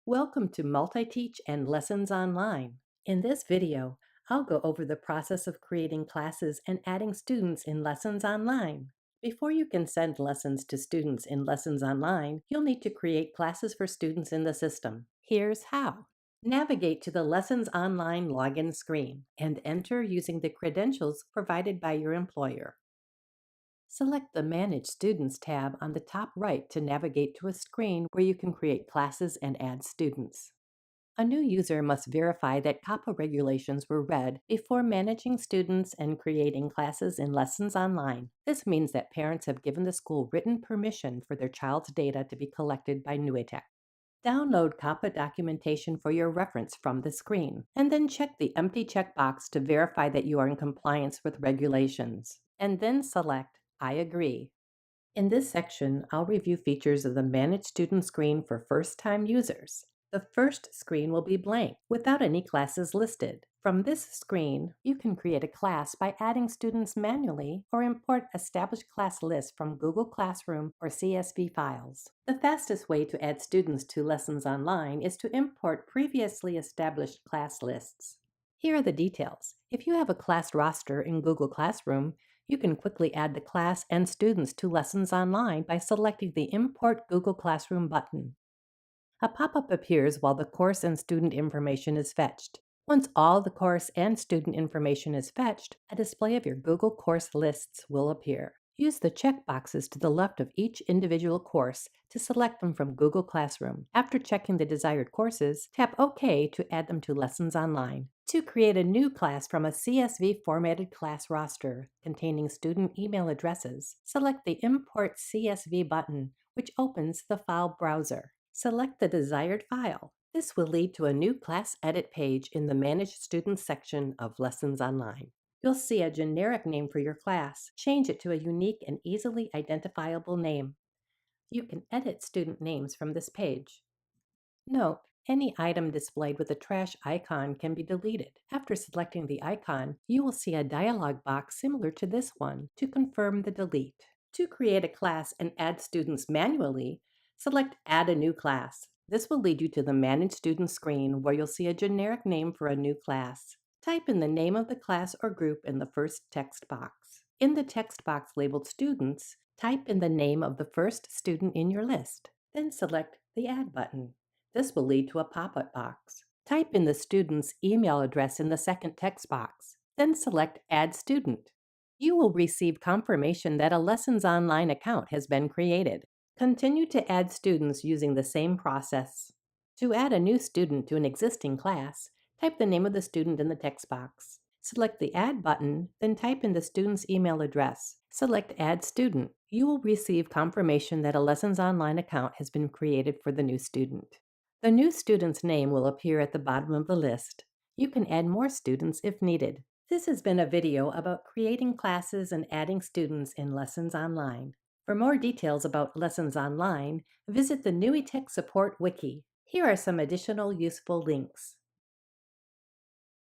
Welcome to Multi-Teach and Lessons Online. In this video, I'll go over the process of creating classes and adding students in Lessons Online. Before you can send lessons to students in Lessons Online, you'll need to create classes for students in the system. Here's how. Navigate to the Lessons Online login screen and enter using the credentials provided by your employer. Select the Manage Students tab on the top right to navigate to a screen where you can create classes and add students. A new user must verify that COPPA regulations were read before managing students and creating classes in Lessons Online. This means that parents have given the school written permission for their child's data to be collected by NUITEQ. Download COPPA documentation for your reference from the screen, and then check the empty checkbox to verify that you are in compliance with regulations, and then select I agree. In this section, I'll review features of the Manage Student screen for first-time users. The first screen will be blank, without any classes listed. From this screen, you can create a class by adding students manually or import established class lists from Google Classroom or CSV files. The fastest way to add students to Lessons Online is to import previously established class lists. Here are the details. If you have a class roster in Google Classroom, you can quickly add the class and students to Lessons Online by selecting the Import Google Classroom button. A pop-up appears while the course and student information is fetched. Once all the course and student information is fetched, a display of your Google course lists will appear. Use the checkboxes to the left of each individual course to select them from Google Classroom. After checking the desired courses, tap OK to add them to Lessons Online. To create a new class from a CSV formatted class roster containing student email addresses, select the Import CSV button, which opens the file browser. Select the desired file. This will lead to a new class edit page in the Manage Students section of Lessons Online. You'll see a generic name for your class. Change it to a unique and easily identifiable name. You can edit student names from this page. Note, any item displayed with a trash icon can be deleted. After selecting the icon, you will see a dialog box similar to this one to confirm the delete. To create a class and add students manually, select Add a New Class. This will lead you to the Manage Students screen where you'll see a generic name for a new class. Type in the name of the class or group in the first text box. In the text box labeled Students, type in the name of the first student in your list. Then select the Add button. This will lead to a pop-up box. Type in the student's email address in the second text box. Then select Add Student. You will receive confirmation that a Lessons Online account has been created. Continue to add students using the same process. To add a new student to an existing class, type the name of the student in the text box. Select the Add button, then type in the student's email address. Select Add Student. You will receive confirmation that a Lessons Online account has been created for the new student. The new student's name will appear at the bottom of the list. You can add more students if needed. This has been a video about creating classes and adding students in Lessons Online. For more details about Lessons Online, visit the NUITEQ Support Wiki. Here are some additional useful links.